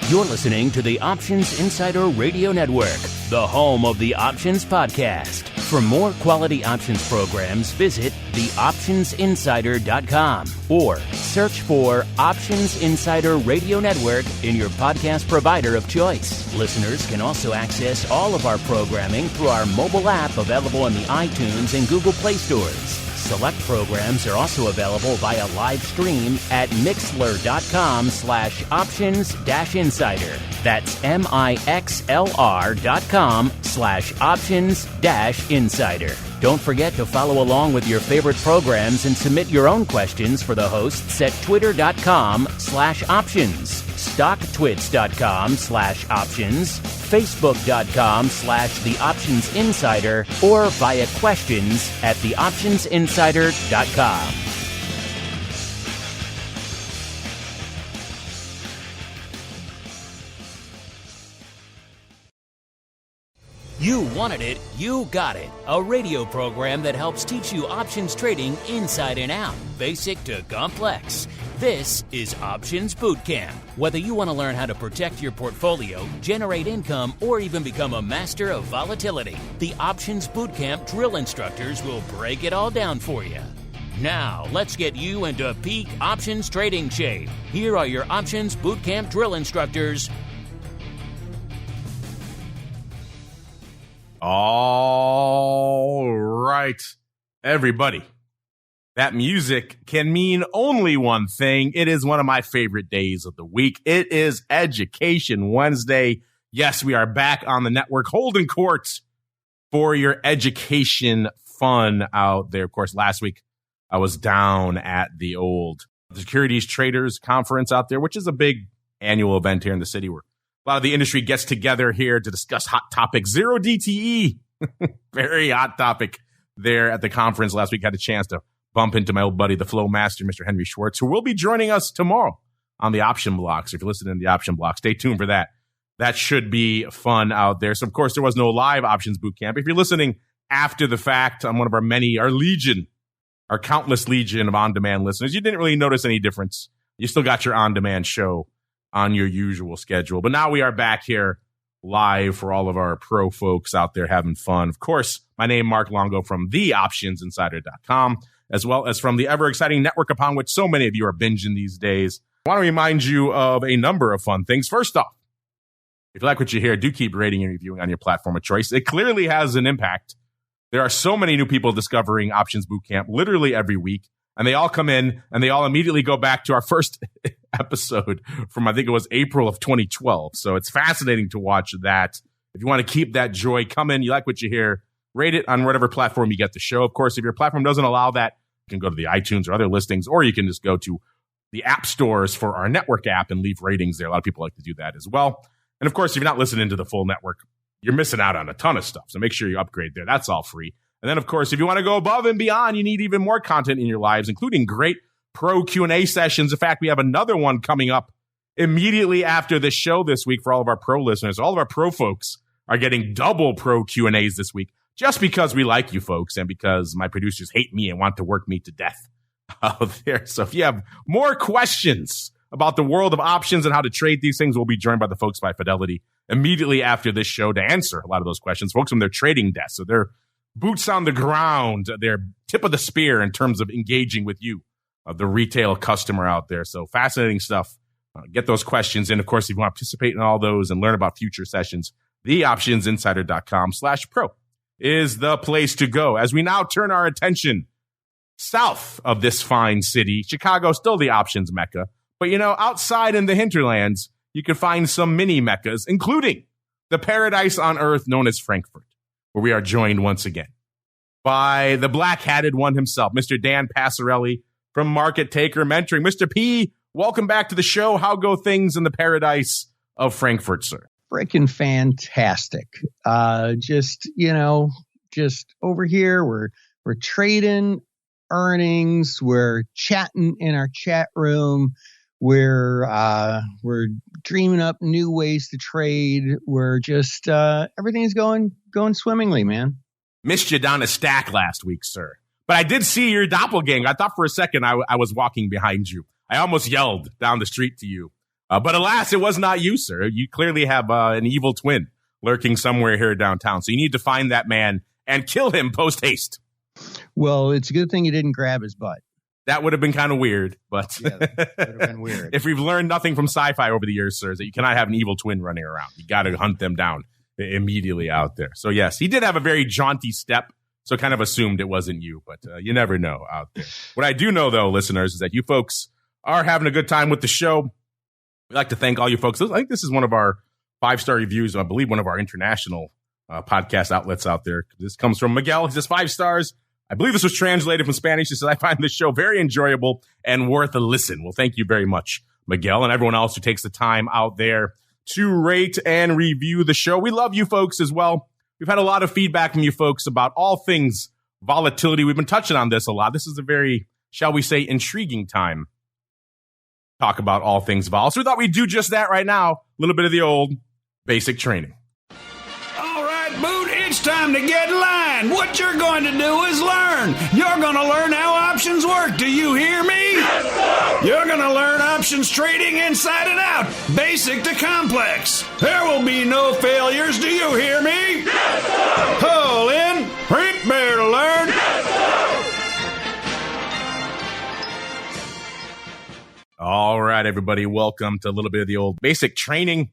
You're listening to the Options Insider Radio Network, the home of the Options Podcast. For more quality options programs, visit theoptionsinsider.com or search for Options Insider Radio Network in your podcast provider of choice. Listeners can also access all of our programming through our mobile app available in the iTunes and Google Play stores. Select programs are also available via live stream at mixlr.com/options-insider. That's mixlr.com/options-insider. Don't forget to follow along with your favorite programs and submit your own questions for the hosts at twitter.com/options, stocktwits.com/options, facebook.com/theoptionsinsider, or via questions at theoptionsinsider.com. You wanted it, you got it. A radio program that helps teach you options trading inside and out, basic to complex. This is Options Bootcamp. Whether you want to learn how to protect your portfolio, generate income, or even become a master of volatility, the Options Bootcamp drill instructors will break it all down for you. Now, let's get you into peak options trading shape. Here are your Options Bootcamp drill instructors. All right, everybody. That music can mean only one thing. It is one of my favorite days of the week. It is Education Wednesday. Yes, we are back on the network holding court for your education fun out there. Of course, last week I was down at the old Securities Traders Conference out there, which is a big annual event here in the city where a lot of the industry gets together here to discuss hot topics. Zero DTE, very hot topic there at the conference last week. Had a chance to bump into my old buddy, the Flow Master, Mr. Henry Schwartz, who will be joining us tomorrow on the Option Block. So if you're listening to the Option Block, stay tuned for that. That should be fun out there. So, of course, there was no live Options Bootcamp. If you're listening after the fact on one of our our countless legion of on-demand listeners, you didn't really notice any difference. You still got your on-demand show on your usual schedule. But now we are back here live for all of our pro folks out there having fun. Of course, my name is Mark Longo from theoptionsinsider.com, as well as from the ever-exciting network upon which so many of you are binging these days. I want to remind you of a number of fun things. First off, if you like what you hear, do keep rating and reviewing on your platform of choice. It clearly has an impact. There are so many new people discovering Options Bootcamp literally every week. And they all come in and they all immediately go back to our first episode from, I think it was April of 2012. So it's fascinating to watch that. If you want to keep that joy, come in. You like what you hear, rate it on whatever platform you get the show. Of course, if your platform doesn't allow that, you can go to the iTunes or other listings, or you can just go to the app stores for our network app and leave ratings there. A lot of people like to do that as well. And of course, if you're not listening to the full network, you're missing out on a ton of stuff. So make sure you upgrade there. That's all free. And then, of course, if you want to go above and beyond, you need even more content in your lives, including great pro Q&A sessions. In fact, we have another one coming up immediately after the show this week for all of our pro listeners. All of our pro folks are getting double pro Q&As this week just because we like you folks and because my producers hate me and want to work me to death out there. So if you have more questions about the world of options and how to trade these things, we'll be joined by the folks by Fidelity immediately after this show to answer a lot of those questions. Folks from their trading desk, so they're boots on the ground, their tip of the spear in terms of engaging with you, the retail customer out there. So fascinating stuff. Get those questions in. Of course, if you want to participate in all those and learn about future sessions, theoptionsinsider.com/pro is the place to go. As we now turn our attention south of this fine city, Chicago, still the options mecca. But, you know, outside in the hinterlands, you can find some mini meccas, including the paradise on earth known as Frankfurt, where we are joined once again by the black-hatted one himself, Mr. Dan Passarelli from Market Taker Mentoring. Mr. P, welcome back to the show. How go things in the paradise of Frankfurt, sir? Freaking fantastic. Just over here, we're trading earnings. We're chatting in our chat room. We're dreaming up new ways to trade. We're just everything's going swimmingly, man. Missed you down a stack last week, sir. But I did see your doppelganger. I thought for a second I was walking behind you. I almost yelled down the street to you But alas, it was not you, sir. You clearly have an evil twin lurking somewhere here downtown. So you need to find that man and kill him post haste. Well, it's a good thing you didn't grab his butt. That would have been kind of weird, but Yeah, that would have been weird. If we've learned nothing from sci-fi over the years, sir, is that you cannot have an evil twin running around. You got to hunt them down immediately out there. So yes, he did have a very jaunty step, so kind of assumed it wasn't you, but you never know out there. What I do know, though, listeners, is that you folks are having a good time with the show. We'd like to thank all you folks. I think this is one of our 5-star reviews. I believe one of our international podcast outlets out there. This comes from Miguel. He says 5 stars. I believe this was translated from Spanish. He says, I find this show very enjoyable and worth a listen. Well, thank you very much, Miguel, and everyone else who takes the time out there to rate and review the show. We love you folks as well. We've had a lot of feedback from you folks about all things volatility. We've been touching on this a lot. This is a very, shall we say, intriguing time to talk about all things vol. So we thought we'd do just that right now. A little bit of the old basic training. All right, Boot, it's time to get in line. What you're going to do is learn. You're going to learn how options work. Do you hear me? Yes, sir. You're going to learn options trading inside and out, basic to complex. There will be no failures. Do you hear me? Yes, sir. Pull in, prepare to learn. Yes, sir. All right, everybody, welcome to a little bit of the old basic training.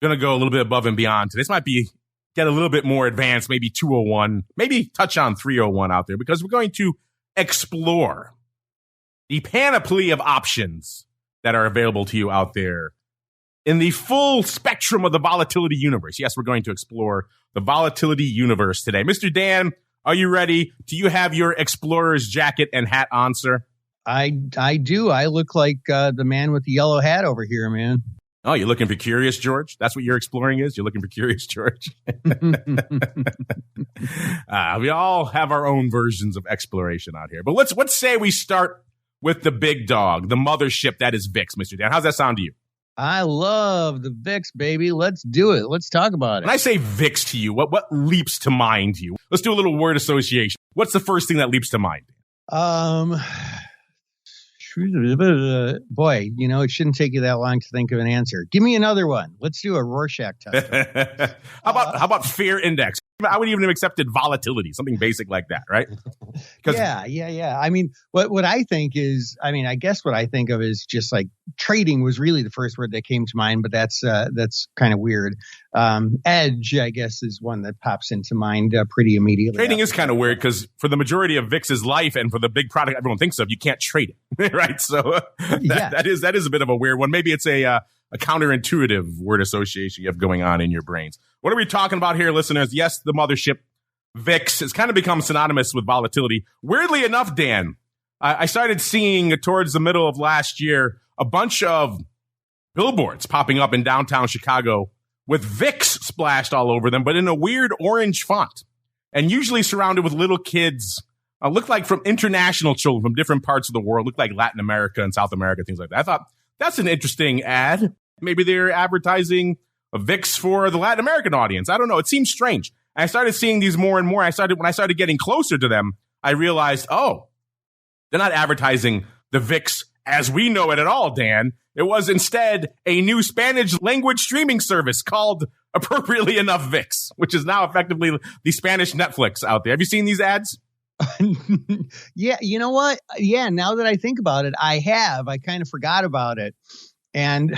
Going to go a little bit above and beyond. This might be get a little bit more advanced, maybe 201, maybe touch on 301 out there, because we're going to explore the panoply of options that are available to you out there in the full spectrum of the volatility universe. Yes, we're going to explore the volatility universe today. Mr. Dan, are you ready? Do you have your explorer's jacket and hat on, sir? I do. I look like the man with the yellow hat over here, man. Oh, you're looking for Curious George? That's what your exploring is? You're looking for Curious George? We all have our own versions of exploration out here. But let's say we start with the big dog, the mothership that is VIX, Mr. Dan. How's that sound to you? I love the VIX, baby. Let's do it. Let's talk about it. When I say VIX to you, what leaps to mind to you? Let's do a little word association. What's the first thing that leaps to mind? Boy, it shouldn't take you that long to think of an answer. Give me another one. Let's do a Rorschach test. How about fear index? I would even have accepted volatility, something basic like that, right? Yeah. I mean, what I think is, I guess what I think of is just like trading was really the first word that came to mind, but that's kind of weird. Edge, I guess, is one that pops into mind pretty immediately. Trading is kind of weird because for the majority of VIX's life and for the big product everyone thinks of, you can't trade it, right? So that is a bit of a weird one. Maybe it's a counterintuitive word association you have going on in your brains. What are we talking about here, listeners? Yes, the mothership VIX has kind of become synonymous with volatility. Weirdly enough, Dan, I started seeing towards the middle of last year a bunch of billboards popping up in downtown Chicago with VIX splashed all over them, but in a weird orange font, and usually surrounded with little kids. Looked like from international children from different parts of the world, looked like Latin America and South America, things like that. I thought, that's an interesting ad. Maybe they're advertising a VIX for the Latin American audience. I don't know. It seems strange. I started seeing these more and more. When I started getting closer to them, I realized, they're not advertising the VIX as we know it at all, Dan. It was instead a new Spanish language streaming service called, appropriately enough, VIX, which is now effectively the Spanish Netflix out there. Have you seen these ads? Yeah, you know what? Yeah, now that I think about it, I have. I kind of forgot about it. And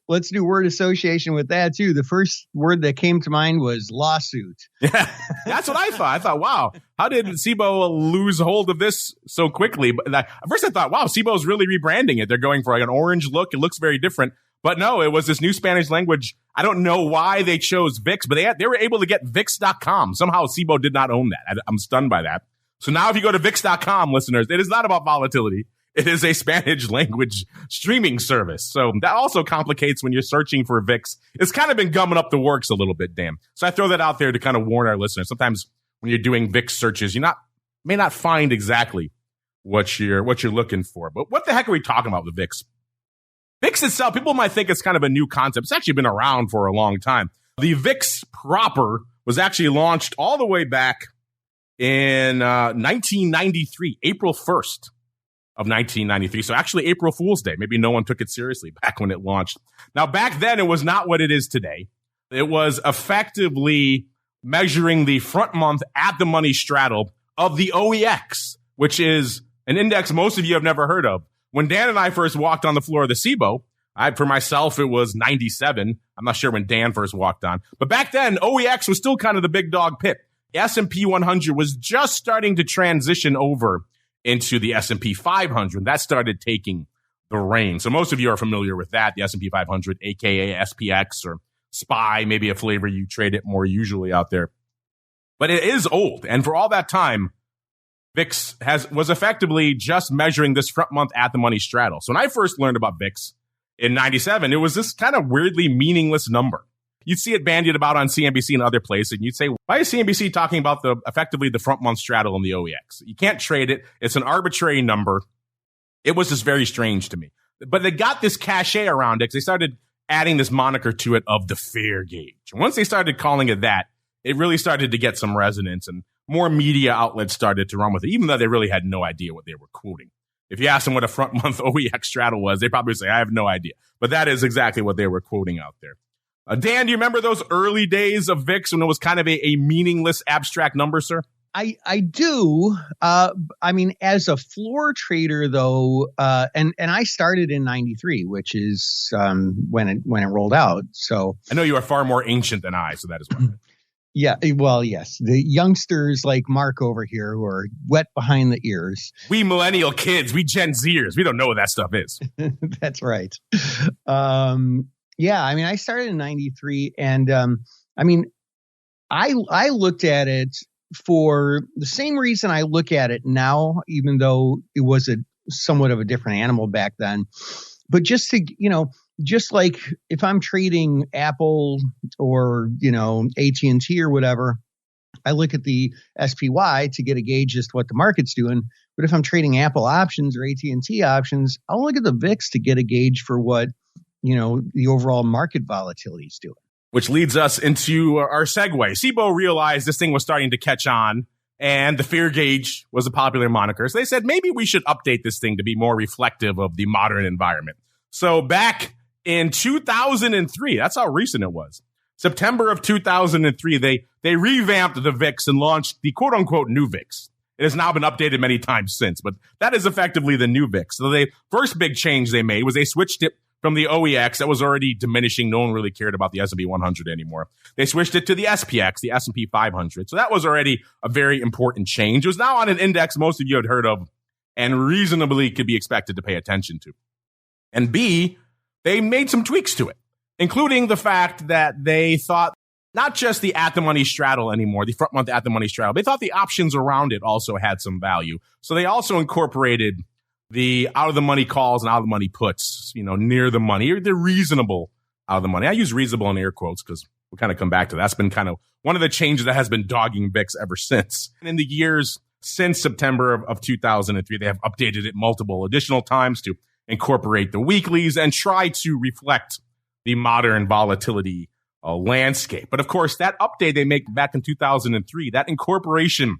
let's do word association with that too. The first word that came to mind was lawsuit. Yeah, that's what I thought. I thought, wow, how did SIBO lose hold of this so quickly? But at first I thought, wow, SIBO's really rebranding it. They're going for like an orange look. It looks very different. But no, it was this new Spanish language. I don't know why they chose VIX, but they were able to get VIX.com. Somehow SIBO did not own that. I'm stunned by that. So now if you go to VIX.com, listeners, it is not about volatility. It is a Spanish language streaming service. So that also complicates when you're searching for VIX. It's kind of been gumming up the works a little bit, Dan. So I throw that out there to kind of warn our listeners. Sometimes when you're doing VIX searches, may not find exactly what you're looking for. But what the heck are we talking about with VIX? VIX itself, people might think it's kind of a new concept. It's actually been around for a long time. The VIX proper was actually launched all the way back in 1993, April 1st. of 1993. So actually April Fool's Day. Maybe no one took it seriously back when it launched. Now, back then, it was not what it is today. It was effectively measuring the front month at the money straddle of the OEX, which is an index most of you have never heard of. When Dan and I first walked on the floor of the SIBO, for myself, it was 97. I'm not sure when Dan first walked on. But back then, OEX was still kind of the big dog pit. The S&P 100 was just starting to transition over into the S&P 500. That started taking the reins. So most of you are familiar with that, the S&P 500, a.k.a. SPX or SPY, maybe a flavor you trade it more usually out there. But it is old. And for all that time, VIX was effectively just measuring this front month at the money straddle. So when I first learned about VIX in 97, it was this kind of weirdly meaningless number. You'd see it bandied about on CNBC and other places, and you'd say, why is CNBC talking about effectively the front month straddle in the OEX? You can't trade it. It's an arbitrary number. It was just very strange to me. But they got this cachet around it because they started adding this moniker to it of the fear gauge. And once they started calling it that, it really started to get some resonance, and more media outlets started to run with it, even though they really had no idea what they were quoting. If you asked them what a front month OEX straddle was, they'd probably say, I have no idea. But that is exactly what they were quoting out there. Dan, do you remember those early days of VIX when it was kind of a meaningless abstract number, sir? I do. I mean, as a floor trader, though, and I started in 93, which is when it rolled out. So I know you are far more ancient than I, so that is why. Yeah, well, yes. The youngsters like Mark over here who are wet behind the ears. We millennial kids, we Gen Zers, we don't know what that stuff is. That's right. Yeah, I mean, I started in 93, and I mean, I looked at it for the same reason I look at it now, even though it was somewhat of a different animal back then. But just to, just like if I'm trading Apple or, AT&T or whatever, I look at the SPY to get a gauge as to what the market's doing. But if I'm trading Apple options or AT&T options, I'll look at the VIX to get a gauge for what, the overall market volatility is doing. Which leads us into our segue. SIBO realized this thing was starting to catch on, and the fear gauge was a popular moniker. So they said, maybe we should update this thing to be more reflective of the modern environment. So back in 2003, that's how recent it was, September of 2003, they revamped the VIX and launched the quote-unquote new VIX. It has now been updated many times since, but that is effectively the new VIX. So the first big change they made was they switched it from the OEX that was already diminishing. No one really cared about the S&P 100 anymore. They switched it to the SPX, the S&P 500. So that was already a very important change. It was now on an index most of you had heard of and reasonably could be expected to pay attention to. And B, they made some tweaks to it, including the fact that they thought not just the at-the-money straddle anymore, the front month at-the-money straddle. They thought the options around it also had some value. So they also incorporated the out-of-the-money calls and out-of-the-money puts, near the money, or the reasonable out-of-the-money. I use reasonable in air quotes because we'll kind of come back to that. That's been kind of one of the changes that has been dogging VIX ever since. And in the years since September of 2003, they have updated it multiple additional times to incorporate the weeklies and try to reflect the modern volatility landscape. But of course, that update they make back in 2003, that incorporation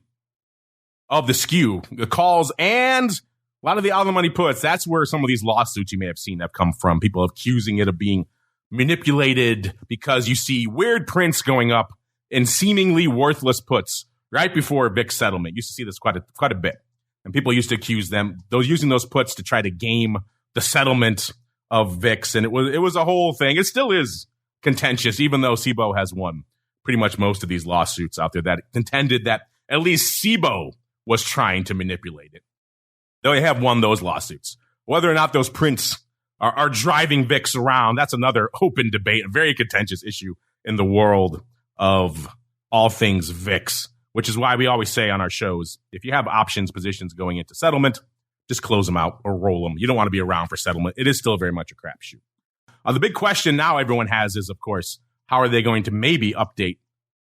of the skew, the calls, and a lot of the out-of-the-money puts, that's where some of these lawsuits you may have seen have come from. People accusing it of being manipulated because you see weird prints going up in seemingly worthless puts right before VIX settlement. You used to see this quite a bit. And people used to accuse them, using those puts to try to game the settlement of VIX. And it was a whole thing. It still is contentious, even though SIBO has won pretty much most of these lawsuits out there that contended that at least SIBO was trying to manipulate it. They have won those lawsuits. Whether or not those prints are driving VIX around, that's another open debate, a very contentious issue in the world of all things VIX, which is why we always say on our shows, if you have options positions going into settlement, just close them out or roll them. You don't want to be around for settlement. It is still very much a crapshoot. The big question now everyone has is, of course, how are they going to maybe update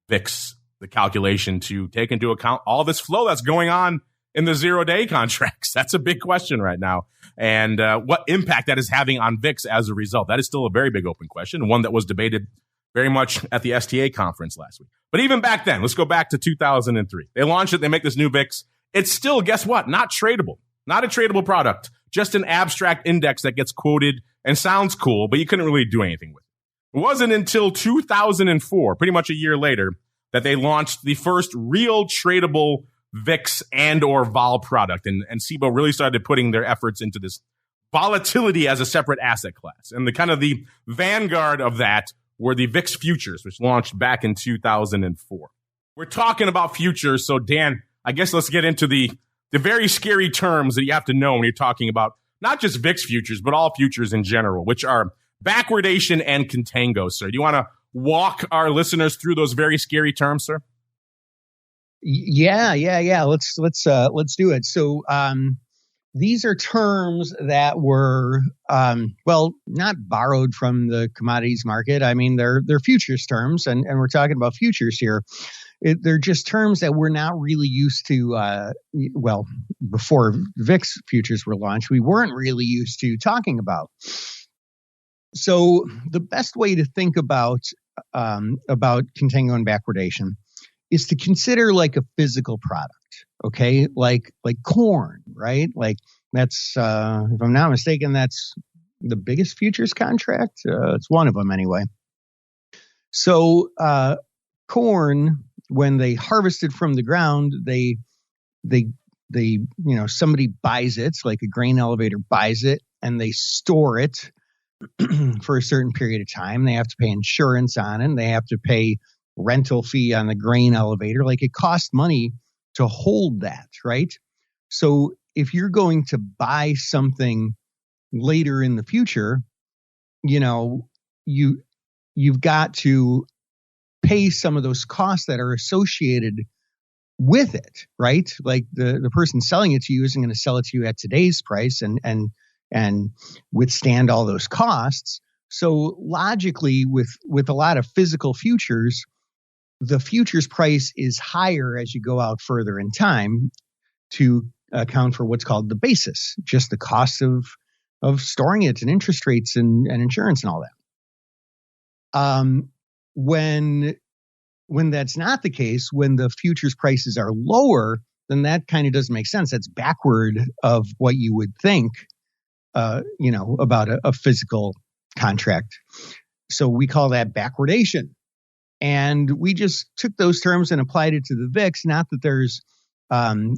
VIX, the calculation, to take into account all this flow that's going on in the zero-day contracts? That's a big question right now. And what impact that is having on VIX as a result. That is still a very big open question, one that was debated very much at the STA conference last week. But even back then, let's go back to 2003. They launch it, they make this new VIX. It's still, guess what, not tradable. not a tradable product, just an abstract index that gets quoted and sounds cool, but you couldn't really do anything with it. It wasn't until 2004, pretty much a year later, that they launched the first real tradable VIX and or vol product. And SIBO really started putting their efforts into this volatility as a separate asset class. And the vanguard of that were the VIX futures, which launched back in 2004. We're talking about futures. So Dan, I guess let's get into the very scary terms that you have to know when you're talking about not just VIX futures, but all futures in general, which are backwardation and contango, sir. Do you want to walk our listeners through those very scary terms, sir? Yeah. Let's do it. So, these are terms that were, not borrowed from the commodities market. I mean, they're futures terms, and we're talking about futures here. They're just terms that we're not really used to. Before VIX futures were launched, we weren't really used to talking about. So the best way to think about contango and backwardation is to consider like a physical product. Okay, like corn, right? Like that's, if I'm not mistaken, that's the biggest futures contract. It's one of them anyway. So corn, when they harvest it from the ground, they somebody buys it, like a grain elevator buys it, and they store it for a certain period of time. They have to pay insurance on it. And they have to pay rental fee on the grain elevator. Like it costs money to hold that, right? So if you're going to buy something later in the future, you've got to pay some of those costs that are associated with it, right? Like the person selling it to you isn't going to sell it to you at today's price and withstand all those costs. So logically, with a lot of physical futures, the futures price is higher as you go out further in time to account for what's called the basis, just the cost of storing it and interest rates and insurance and all that. When that's not the case, when the futures prices are lower, then that kind of doesn't make sense. That's backward of what you would think, about a physical contract. So we call that backwardation. And we just took those terms and applied it to the VIX. Not that there's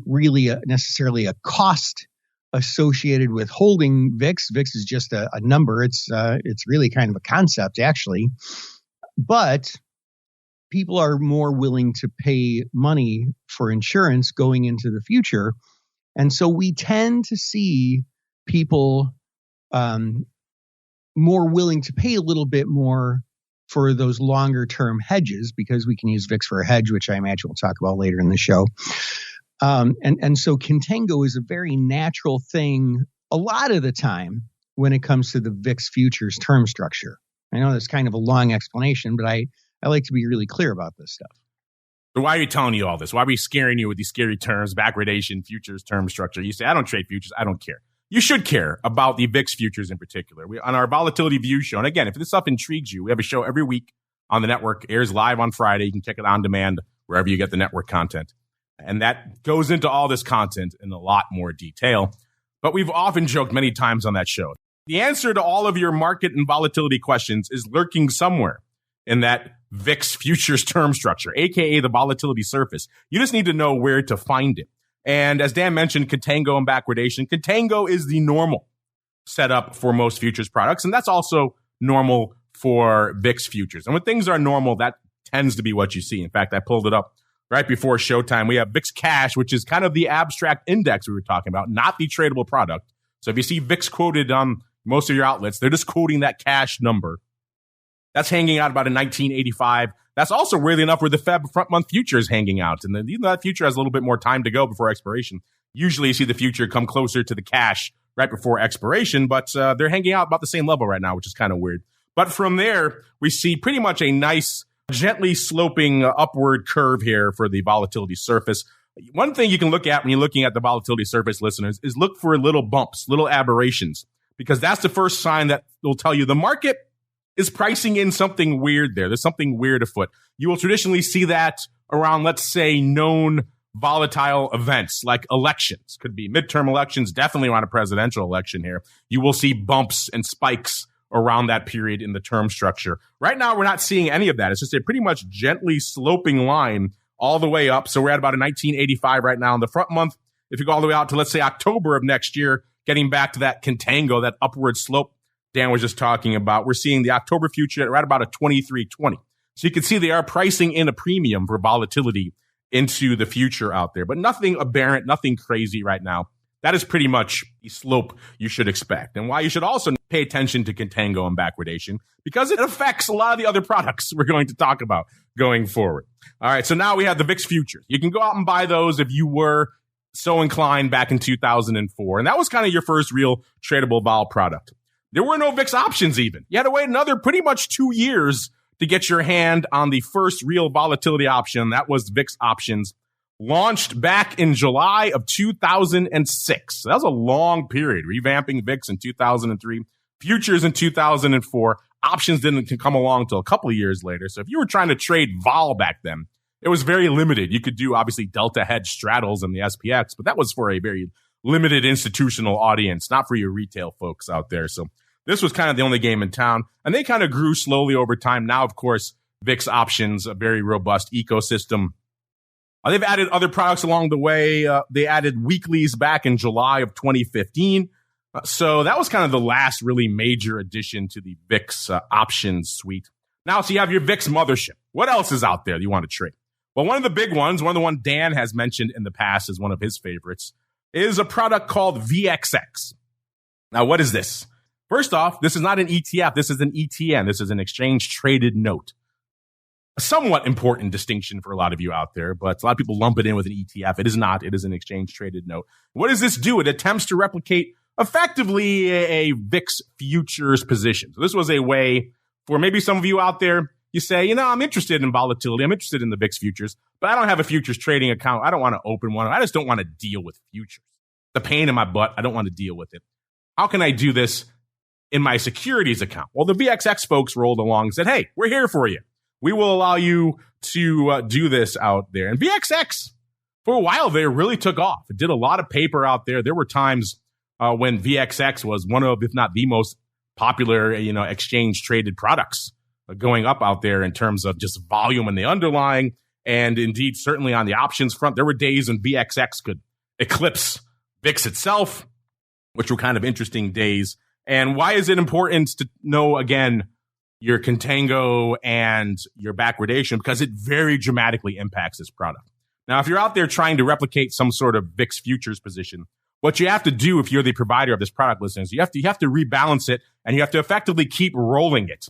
really necessarily a cost associated with holding VIX. VIX is just a number. It's really kind of a concept, actually. But people are more willing to pay money for insurance going into the future. And so we tend to see people more willing to pay a little bit more for those longer term hedges, because we can use VIX for a hedge, which I imagine we'll talk about later in the show. And so contango is a very natural thing a lot of the time when it comes to the VIX futures term structure. I know that's kind of a long explanation, but I like to be really clear about this stuff. So why are we telling you all this? Why are we scaring you with these scary terms, backwardation, futures, term structure? You say, I don't trade futures. I don't care. You should care about the VIX futures in particular. On our Volatility View show, and again, if this stuff intrigues you, we have a show every week on the network, airs live on Friday. You can check it on demand wherever you get the network content. And that goes into all this content in a lot more detail. But we've often joked many times on that show. The answer to all of your market and volatility questions is lurking somewhere in that VIX futures term structure, aka the volatility surface. You just need to know where to find it. And as Dan mentioned, contango and backwardation. Contango is the normal setup for most futures products, and that's also normal for VIX futures. And when things are normal, that tends to be what you see. In fact, I pulled it up right before showtime. We have VIX cash, which is kind of the abstract index we were talking about, not the tradable product. So if you see VIX quoted on most of your outlets, they're just quoting that cash number. That's hanging out about in 1985. That's also weirdly enough where the Feb front month future is hanging out. And then even though that future has a little bit more time to go before expiration, usually you see the future come closer to the cash right before expiration, but they're hanging out about the same level right now, which is kind of weird. But from there, we see pretty much a nice, gently sloping upward curve here for the volatility surface. One thing you can look at when you're looking at the volatility surface, listeners, is look for little bumps, little aberrations, because that's the first sign that will tell you the market is pricing in something weird there. There's something weird afoot. You will traditionally see that around, let's say, known volatile events like elections. Could be midterm elections, definitely around a presidential election here. You will see bumps and spikes around that period in the term structure. Right now, we're not seeing any of that. It's just a pretty much gently sloping line all the way up. So we're at about a 1985 right now in the front month. If you go all the way out to, let's say, October of next year, getting back to that contango, that upward slope Dan was just talking about, we're seeing the October future right about a 23.20. So you can see they are pricing in a premium for volatility into the future out there, but nothing aberrant, nothing crazy right now. That is pretty much the slope you should expect, and why you should also pay attention to contango and backwardation, because it affects a lot of the other products we're going to talk about going forward. All right, so now we have the VIX futures. You can go out and buy those if you were so inclined back in 2004, and that was kind of your first real tradable vol product. There were no VIX options even. You had to wait another pretty much 2 years to get your hand on the first real volatility option. That was VIX options, launched back in July of 2006. So that was a long period, revamping VIX in 2003, futures in 2004. Options didn't come along until a couple of years later. So if you were trying to trade vol back then, it was very limited. You could do, obviously, delta hedge straddles in the SPX, but that was for a very limited institutional audience, not for your retail folks out there. So this was kind of the only game in town, and they kind of grew slowly over time. Now, of course, VIX options, a very robust ecosystem. They've added other products along the way. They added weeklies back in July of 2015. So that was kind of the last really major addition to the VIX options suite. Now, so you have your VIX mothership. What else is out there that you want to trade? Well, one of the big ones, one of the one Dan has mentioned in the past as one of his favorites, is a product called VXX. Now, what is this? First off, this is not an ETF. This is an ETN. This is an exchange-traded note. A somewhat important distinction for a lot of you out there, but a lot of people lump it in with an ETF. It is not. It is an exchange-traded note. What does this do? It attempts to replicate effectively a VIX futures position. So this was a way for maybe some of you out there, you say, I'm interested in volatility. I'm interested in the VIX futures, but I don't have a futures trading account. I don't want to open one. I just don't want to deal with futures. The pain in my butt. I don't want to deal with it. How can I do this in my securities account? Well, the VXX folks rolled along and said, hey, we're here for you. We will allow you to do this out there. And VXX, for a while there, really took off. It did a lot of paper out there. There were times when VXX was one of, if not the most popular, exchange traded products going up out there in terms of just volume and the underlying. And indeed, certainly on the options front, there were days when VXX could eclipse VIX itself, which were kind of interesting days. And why is it important to know, again, your contango and your backwardation? Because it very dramatically impacts this product. Now, if you're out there trying to replicate some sort of VIX futures position, what you have to do if you're the provider of this product, listeners, you have to rebalance it, and you have to effectively keep rolling it.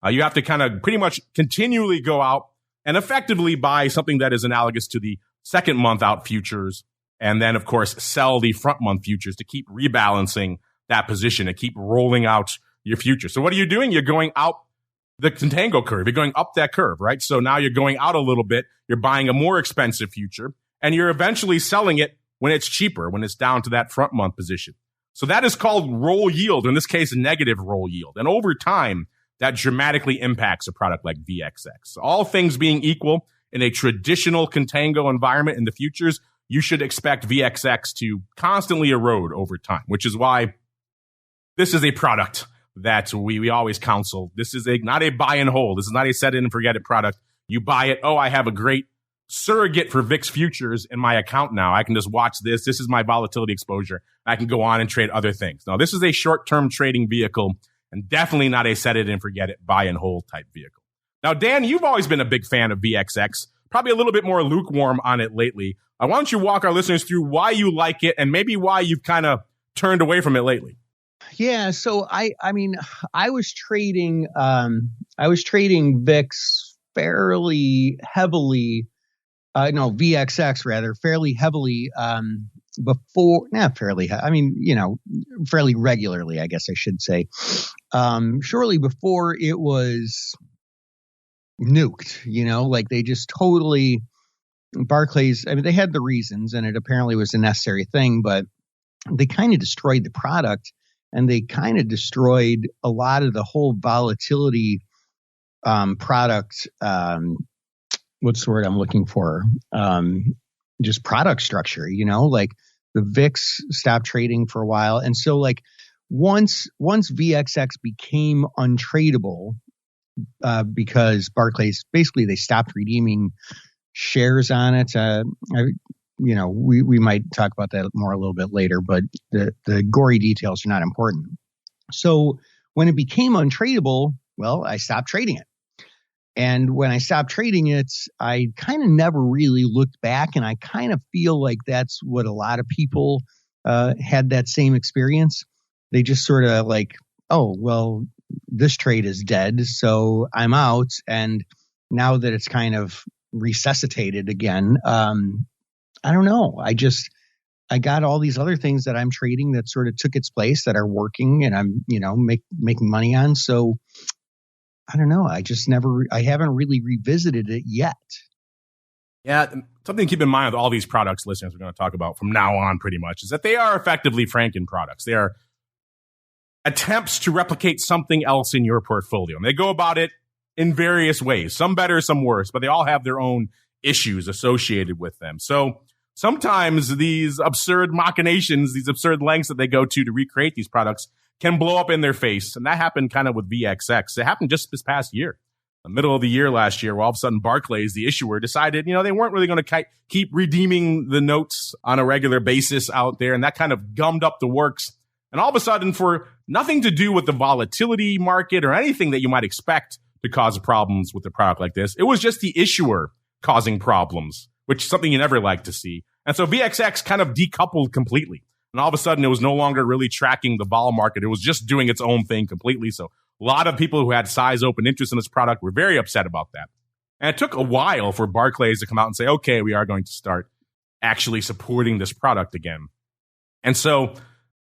You have to kind of pretty much continually go out and effectively buy something that is analogous to the second month out futures, and then, of course, sell the front month futures to keep rebalancing that position and keep rolling out your future. So what are you doing? You're going out the contango curve. You're going up that curve, right? So now you're going out a little bit. You're buying a more expensive future, and you're eventually selling it when it's cheaper, when it's down to that front month position. So that is called roll yield, in this case, negative roll yield. And over time, that dramatically impacts a product like VXX. All things being equal, in a traditional contango environment in the futures, you should expect VXX to constantly erode over time, which is why this is a product that we always counsel. This is not a buy and hold. This is not a set it and forget it product. You buy it. Oh, I have a great surrogate for VIX futures in my account now. I can just watch this. This is my volatility exposure. I can go on and trade other things. Now, this is a short-term trading vehicle and definitely not a set it and forget it buy and hold type vehicle. Now, Dan, you've always been a big fan of VXX, probably a little bit more lukewarm on it lately. Why don't you walk our listeners through why you like it and maybe why you've kind of turned away from it lately? Yeah, so I was trading VIX fairly heavily, VXX rather, fairly heavily fairly regularly, I guess I should say, shortly before it was nuked, like they just totally, Barclays, they had the reasons and it apparently was a necessary thing, but they kind of destroyed the product. And they kind of destroyed a lot of the whole volatility product. What's the word I'm looking for? just product structure, like the VIX stopped trading for a while. And so like once VXX became untradeable, because Barclays, basically they stopped redeeming shares on it. We might talk about that more a little bit later, but the gory details are not important. So when it became untradeable, well, I stopped trading it. And when I stopped trading it, I kind of never really looked back. And I kind of feel like that's what a lot of people had that same experience. They just sort of like, oh, well, this trade is dead, so I'm out. And now that it's kind of resuscitated again, I don't know. I got all these other things that I'm trading that sort of took its place that are working and I'm, making money on. So I don't know. I haven't really revisited it yet. Yeah. Something to keep in mind with all these products, listeners, we're going to talk about from now on pretty much, is that they are effectively Franken products. They are attempts to replicate something else in your portfolio. And they go about it in various ways, some better, some worse, but they all have their own issues associated with them. So sometimes these absurd machinations, these absurd lengths that they go to recreate these products can blow up in their face. And that happened kind of with VXX. It happened just this past year, the middle of the year last year, where all of a sudden Barclays, the issuer, decided, they weren't really going to keep redeeming the notes on a regular basis out there. And that kind of gummed up the works. And all of a sudden, for nothing to do with the volatility market or anything that you might expect to cause problems with a product like this, it was just the issuer causing problems, which is something you never like to see. And so VXX kind of decoupled completely. And all of a sudden, it was no longer really tracking the vol market. It was just doing its own thing completely. So a lot of people who had size open interest in this product were very upset about that. And it took a while for Barclays to come out and say, okay, we are going to start actually supporting this product again. And so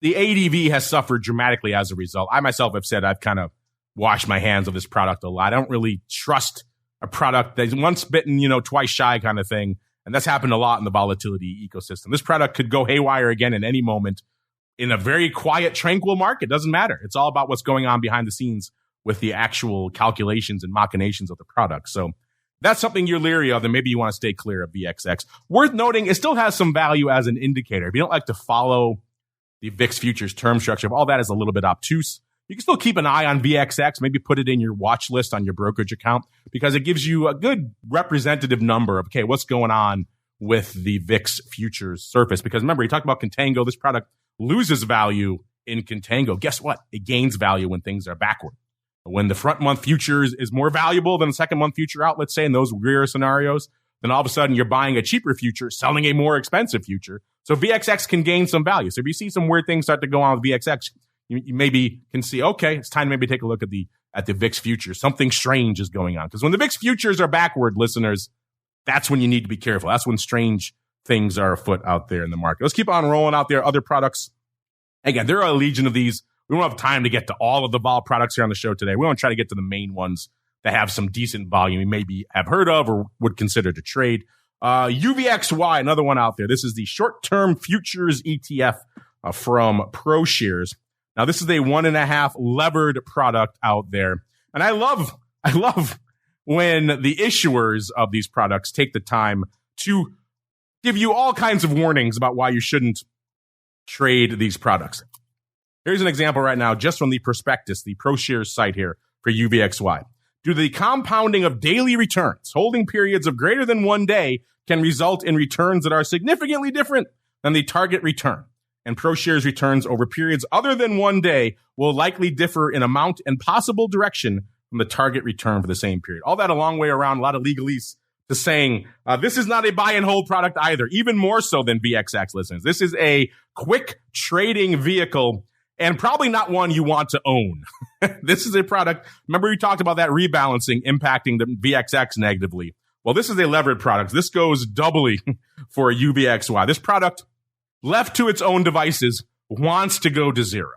the ADV has suffered dramatically as a result. I myself have said I've kind of washed my hands of this product a lot. I don't really trust a product that's once bitten, twice shy kind of thing. And that's happened a lot in the volatility ecosystem. This product could go haywire again at any moment in a very quiet, tranquil market. Doesn't matter. It's all about what's going on behind the scenes with the actual calculations and machinations of the product. So that's something you're leery of, and maybe you want to stay clear of VXX. Worth noting, it still has some value as an indicator. If you don't like to follow the VIX futures term structure, if all that is a little bit obtuse, you can still keep an eye on VXX, maybe put it in your watch list on your brokerage account, because it gives you a good representative number of, okay, what's going on with the VIX futures surface. Because remember, you talked about contango. This product loses value in contango. Guess what? It gains value when things are backward. When the front month futures is more valuable than the second month future out, let's say in those rare scenarios, then all of a sudden you're buying a cheaper future, selling a more expensive future. So VXX can gain some value. So if you see some weird things start to go on with VXX, you maybe can see, okay, it's time to maybe take a look at the VIX futures. Something strange is going on. Because when the VIX futures are backward, listeners, that's when you need to be careful. That's when strange things are afoot out there in the market. Let's keep on rolling out there. Other products. Again, there are a legion of these. We won't have time to get to all of the vol products here on the show today. We want to try to get to the main ones that have some decent volume you maybe have heard of or would consider to trade. UVXY, another one out there. This is the short-term futures ETF from ProShares. Now, this is a 1.5 levered product out there. And I love when the issuers of these products take the time to give you all kinds of warnings about why you shouldn't trade these products. Here's an example right now, just from the prospectus, the ProShares site here for UVXY. Due to the compounding of daily returns, holding periods of greater than 1 day can result in returns that are significantly different than the target return. And ProShares returns over periods other than 1 day will likely differ in amount and possible direction from the target return for the same period. All that a long way around, a lot of legalese to saying this is not a buy and hold product either, even more so than VXX, listeners. This is a quick trading vehicle and probably not one you want to own. This is a product, remember we talked about that rebalancing impacting the VXX negatively. Well, this is a levered product. This goes doubly for UVXY. This product, left to its own devices, wants to go to zero.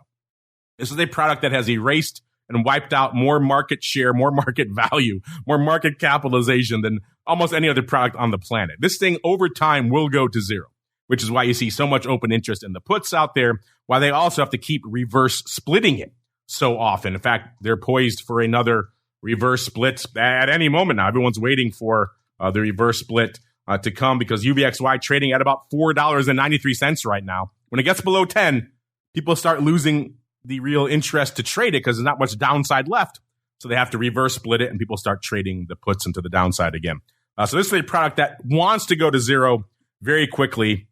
This is a product that has erased and wiped out more market share, more market value, more market capitalization than almost any other product on the planet. This thing over time will go to zero, which is why you see so much open interest in the puts out there, why they also have to keep reverse splitting it so often. In fact, they're poised for another reverse split at any moment now. Everyone's waiting for the reverse split to come because UVXY trading at about $4.93 right now. When it gets below 10, people start losing the real interest to trade it because there's not much downside left. So they have to reverse split it and people start trading the puts into the downside again. So this is a product that wants to go to zero very quickly.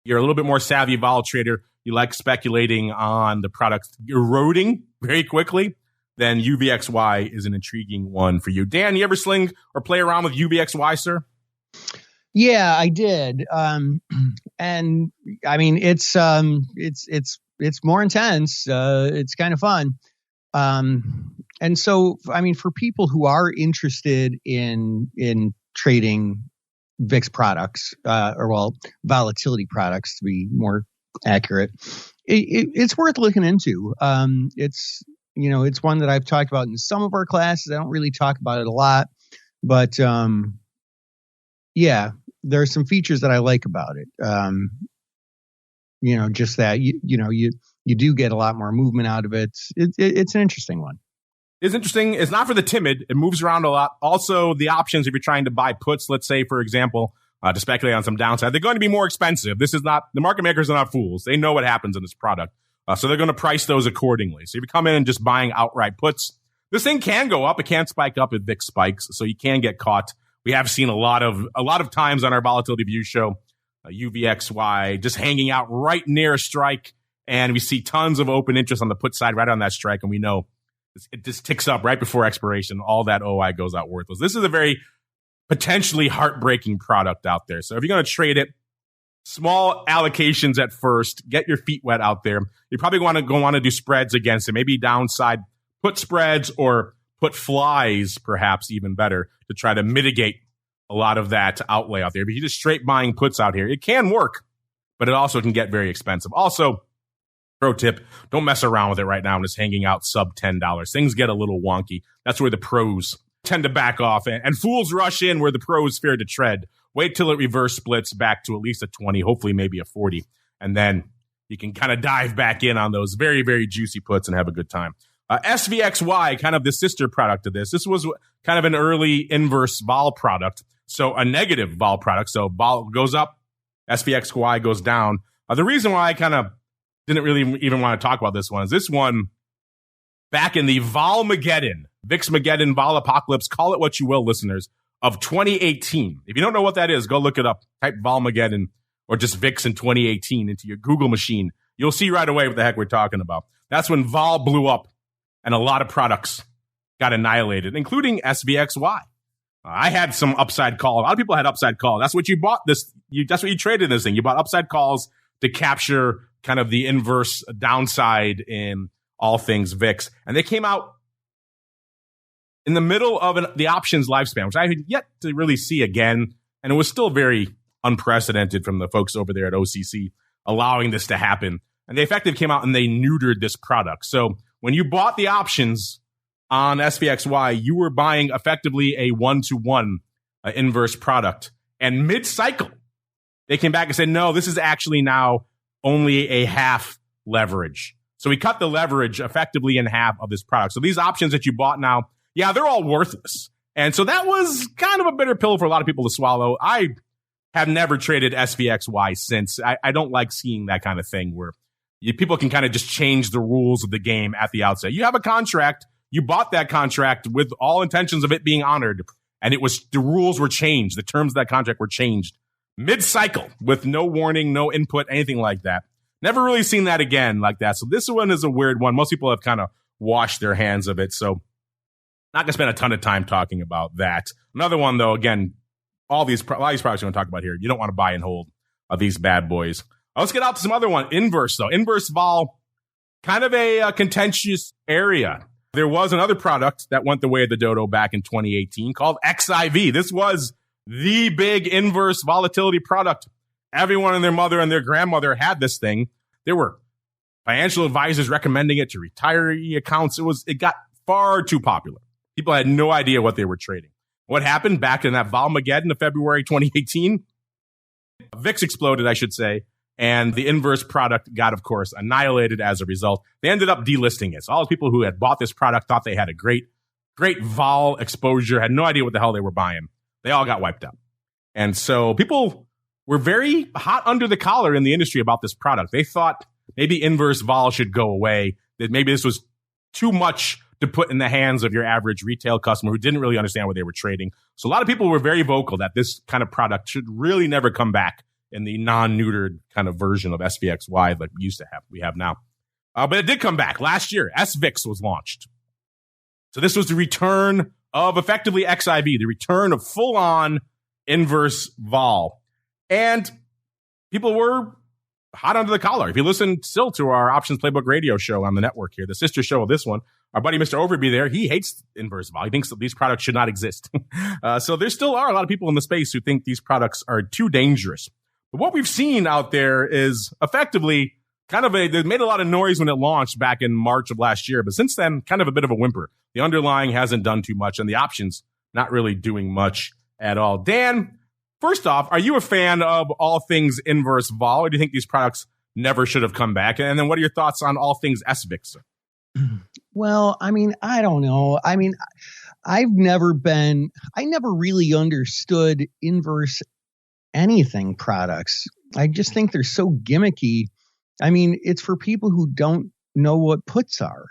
You're a little bit more savvy vol trader. You like speculating on the product eroding very quickly. Then UVXY is an intriguing one for you. Dan, you ever sling or play around with UVXY, sir? Yeah, I did. And I mean, it's more intense. It's kind of fun. And so, I mean, for people who are interested in trading VIX products, volatility products to be more accurate, it's worth looking into. It's one that I've talked about in some of our classes. I don't really talk about it a lot, but yeah, there are some features that I like about it. Just that you do get a lot more movement out of it. It's an interesting one. It's interesting. It's not for the timid. It moves around a lot. Also, the options, if you're trying to buy puts, let's say, for example, to speculate on some downside, they're going to be more expensive. This is not, the market makers are not fools. They know what happens in this product. So they're going to price those accordingly. So if you come in and just buying outright puts, this thing can go up. It can spike up if VIX spikes. So you can get caught. We have seen a lot of times on our Volatility View show, UVXY just hanging out right near a strike. And we see tons of open interest on the put side right on that strike. And we know it just ticks up right before expiration. All that OI goes out worthless. This is a very potentially heartbreaking product out there. So if you're going to trade it, small allocations at first, get your feet wet out there. You probably want to do spreads against it, maybe downside put spreads or put flies, perhaps even better, to try to mitigate a lot of that outlay out there. If you just straight buying puts out here, it can work, but it also can get very expensive. Also, pro tip, don't mess around with it right now and it's hanging out sub $10. Things get a little wonky. That's where the pros tend to back off and fools rush in where the pros fear to tread. Wait till it reverse splits back to at least a 20, hopefully maybe a 40. And then you can kind of dive back in on those very, very juicy puts and have a good time. SVXY, kind of the sister product of this. This was kind of an early inverse vol product. So a negative vol product. So vol goes up, SVXY goes down. The reason why I kind of didn't really even want to talk about this one is this one back in the Volmageddon, VIX-mageddon, Vol Apocalypse, call it what you will, listeners, of 2018. If you don't know what that is, go look it up. Type Volmageddon or just VIX in 2018 into your Google machine. You'll see right away what the heck we're talking about. That's when Vol blew up and a lot of products got annihilated, including SVXY. I had some upside call. A lot of people had upside call. That's what you bought this. That's what you traded this thing. You bought upside calls to capture kind of the inverse downside in all things VIX. And they came out in the middle of the options lifespan, which I had yet to really see again. And it was still very unprecedented from the folks over there at OCC allowing this to happen. And they effectively came out and they neutered this product. So when you bought the options on SVXY, you were buying effectively a one-to-one inverse product. And mid-cycle, they came back and said, no, this is actually now only a half leverage. So we cut the leverage effectively in half of this product. So these options that you bought now, yeah, they're all worthless. And so that was kind of a bitter pill for a lot of people to swallow. I have never traded SVXY since. I don't like seeing that kind of thing where people can kind of just change the rules of the game at the outset. You have a contract. You bought that contract with all intentions of it being honored. And the rules were changed. The terms of that contract were changed mid-cycle with no warning, no input, anything like that. Never really seen that again like that. So this one is a weird one. Most people have kind of washed their hands of it. So not going to spend a ton of time talking about that. Another one, though, again, a lot of these products we're going to talk about here, you don't want to buy and hold these bad boys. Let's get out to some other one. Inverse, though. Inverse vol, kind of a contentious area. There was another product that went the way of the dodo back in 2018 called XIV. This was the big inverse volatility product. Everyone and their mother and their grandmother had this thing. There were financial advisors recommending it to retiree accounts. It got far too popular. People had no idea what they were trading. What happened back in that Volmageddon of February 2018? VIX exploded, I should say, and the inverse product got, of course, annihilated as a result. They ended up delisting it. So all the people who had bought this product thought they had a great vol exposure, had no idea what the hell they were buying. They all got wiped out. And so people were very hot under the collar in the industry about this product. They thought maybe inverse vol should go away, that maybe this was too much to put in the hands of your average retail customer who didn't really understand what they were trading. So a lot of people were very vocal that this kind of product should really never come back in the non-neutered kind of version of SVXY that we have now. But it did come back last year. SVIX was launched. So this was the return of effectively XIV, the return of full-on inverse vol. And people were hot under the collar. If you listen still to our Options Playbook radio show on the network here, the sister show of this one, our buddy Mr. Overby there, he hates inverse vol. He thinks that these products should not exist. So there still are a lot of people in the space who think these products are too dangerous. But what we've seen out there is effectively they made a lot of noise when it launched back in March of last year. But since then, kind of a bit of a whimper. The underlying hasn't done too much, and the options not really doing much at all. Dan, first off, are you a fan of all things inverse vol, or do you think these products never should have come back? And then what are your thoughts on all things SVIX? Well, I mean, I don't know. I mean, I never really understood inverse anything products. I just think they're so gimmicky. I mean, it's for people who don't know what puts are,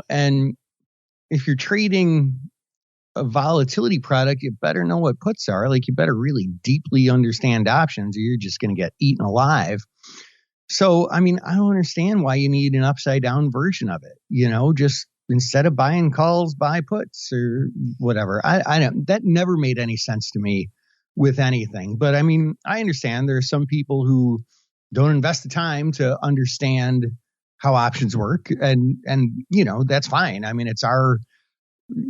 and if you're trading a volatility product, you better know what puts are. Like, you better really deeply understand options or you're just going to get eaten alive. So, I mean, I don't understand why you need an upside down version of it, just instead of buying calls, buy puts or whatever. I don't, that never made any sense to me with anything. But I mean, I understand there are some people who don't invest the time to understand how options work. And that's fine. I mean, it's our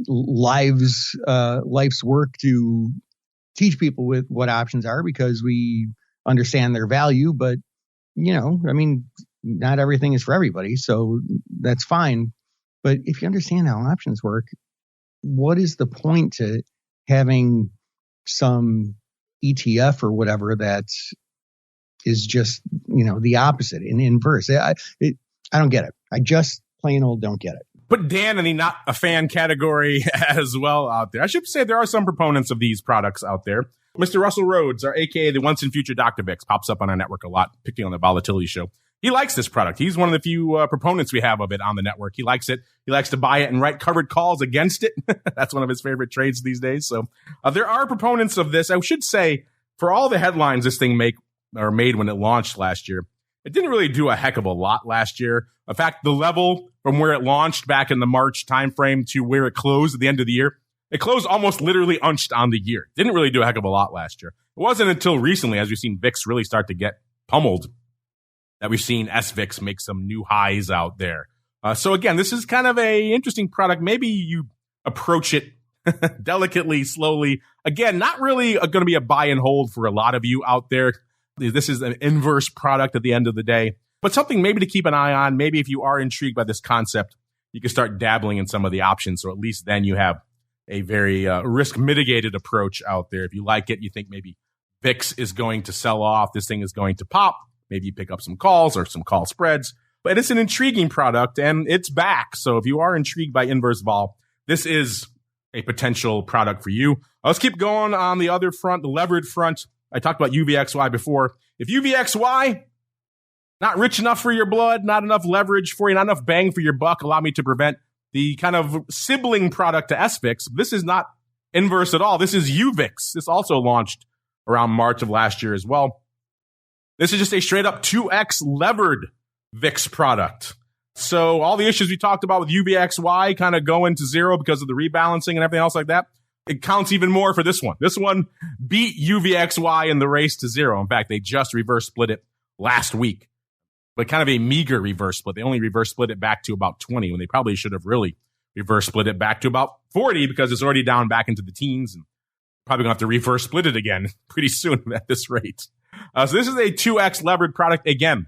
life's work to teach people with what options are because we understand their value. But, I mean, not everything is for everybody. So that's fine. But if you understand how options work, what is the point to having some ETF or whatever that is just, the opposite in inverse? I don't get it. I just plain old don't get it. Put Dan in the not a fan category as well out there. I should say there are some proponents of these products out there. Mr. Russell Rhodes, our AKA the once and future Dr. Vix, pops up on our network a lot, picking on the Volatility show. He likes this product. He's one of the few proponents we have of it on the network. He likes it. He likes to buy it and write covered calls against it. That's one of his favorite trades these days. So there are proponents of this. I should say, for all the headlines this thing made when it launched last year, it didn't really do a heck of a lot last year. In fact, the level from where it launched back in the March timeframe to where it closed at the end of the year, it closed almost literally unched on the year. Didn't really do a heck of a lot last year. It wasn't until recently, as we've seen VIX really start to get pummeled, that we've seen SVIX make some new highs out there. So again, this is kind of a interesting product. Maybe you approach it delicately, slowly. Again, not really going to be a buy and hold for a lot of you out there. This is an inverse product at the end of the day, but something maybe to keep an eye on. Maybe if you are intrigued by this concept, you can start dabbling in some of the options. So at least then you have a very risk mitigated approach out there. If you like it, you think maybe VIX is going to sell off, this thing is going to pop. Maybe you pick up some calls or some call spreads, but it's an intriguing product and it's back. So if you are intrigued by inverse vol, this is a potential product for you. Let's keep going on the other front, the levered front. I talked about UVXY before. If UVXY, not rich enough for your blood, not enough leverage for you, not enough bang for your buck, allow me to prevent the kind of sibling product to SVIX. This is not inverse at all. This is UVIX. This also launched around March of last year as well. This is just a straight up 2x levered VIX product. So all the issues we talked about with UVXY kind of go into zero because of the rebalancing and everything else like that. It counts even more for this one. This one beat UVXY in the race to zero. In fact, they just reverse split it last week, but kind of a meager reverse split. They only reverse split it back to about 20 when they probably should have really reverse split it back to about 40 because it's already down back into the teens and probably going to have to reverse split it again pretty soon at this rate. So this is a 2x levered product. Again,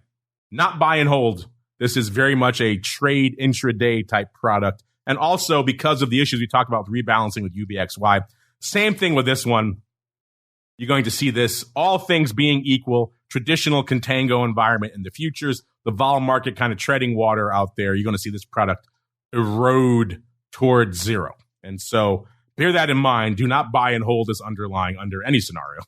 not buy and hold. This is very much a trade intraday type product. And also because of the issues we talked about with rebalancing with UVXY, same thing with this one. You're going to see this, all things being equal, traditional contango environment in the futures, the vol market kind of treading water out there. You're going to see this product erode towards zero. And so bear that in mind. Do not buy and hold this underlying under any scenario.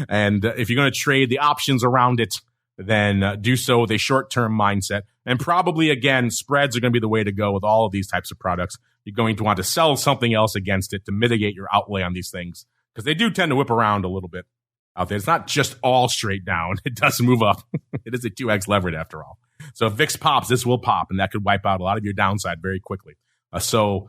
And if you're going to trade the options around it, then do so with a short-term mindset. And probably, again, spreads are going to be the way to go with all of these types of products. You're going to want to sell something else against it to mitigate your outlay on these things, because they do tend to whip around a little bit out there. It's not just all straight down. It does move up. It is a 2x levered after all. So if VIX pops, this will pop, and that could wipe out a lot of your downside very quickly. So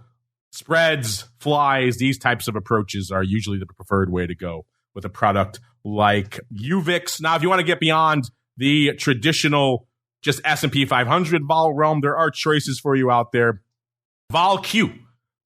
spreads, flies, these types of approaches are usually the preferred way to go with a product like UVIX. Now, if you want to get beyond the traditional just S&P 500 vol realm, there are choices for you out there. Vol Q,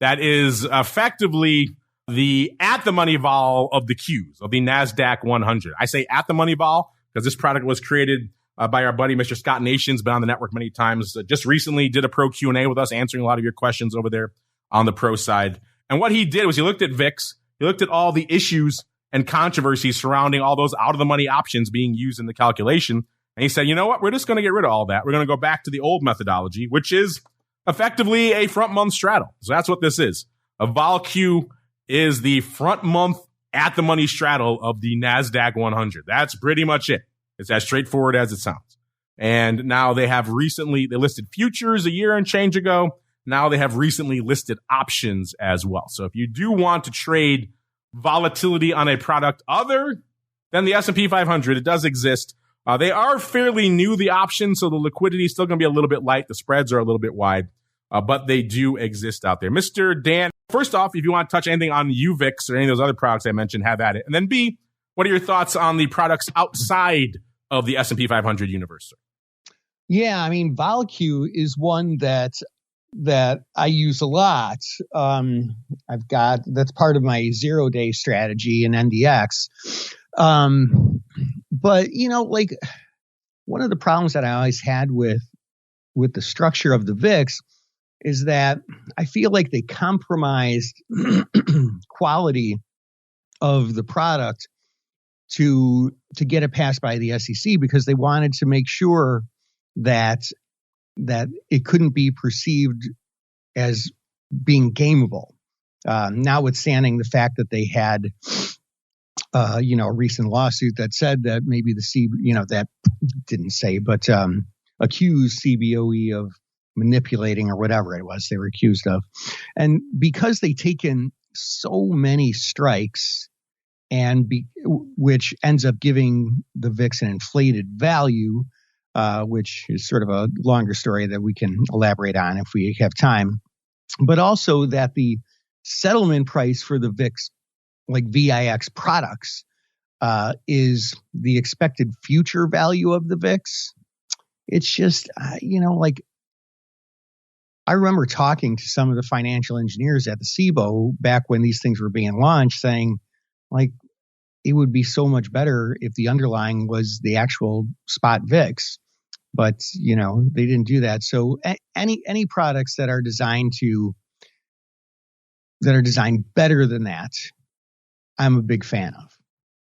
that is effectively the at-the-money vol of the Qs, of the NASDAQ 100. I say at-the-money vol because this product was created by our buddy, Mr. Scott Nation's been on the network many times. Just recently did a pro Q&A with us, answering a lot of your questions over there on the pro side. And what he did was he looked at VIX, he looked at all the issues and controversies surrounding all those out-of-the-money options being used in the calculation. And he said, you know what? We're just going to get rid of all that. We're going to go back to the old methodology, which is effectively a front-month straddle. So that's what this is. A Vol Q is the front-month at-the-money straddle of the NASDAQ 100. That's pretty much it. It's as straightforward as it sounds. And now they listed futures a year and change ago. Now they have recently listed options as well. So if you do want to trade volatility on a product other than the S&P 500, it does exist. They are fairly new, the options, so the liquidity is still going to be a little bit light. The spreads are a little bit wide, but they do exist out there. Mr. Dan, first off, if you want to touch anything on UVIX or any of those other products I mentioned, have at it. And then B, what are your thoughts on the products outside of the S&P 500 universe, sir? Yeah, I mean, VolQ is one that I use a lot. That's part of my 0-day strategy in NDX. But like one of the problems that I always had with the structure of the VIX is that I feel like they compromised quality of the product to get it passed by the SEC, because they wanted to make sure that it couldn't be perceived as being gameable, notwithstanding the fact that they had a recent lawsuit that said that maybe that didn't say, but accused CBOE of manipulating or whatever it was they were accused of. And because they take in so many strikes, which ends up giving the VIX an inflated value, which is sort of a longer story that we can elaborate on if we have time, but also that the settlement price for the VIX, like VIX products, is the expected future value of the VIX. It's just, I remember talking to some of the financial engineers at the SIBO back when these things were being launched, saying, like, it would be so much better if the underlying was the actual spot VIX. But, they didn't do that. So any products that are designed better than that, I'm a big fan of.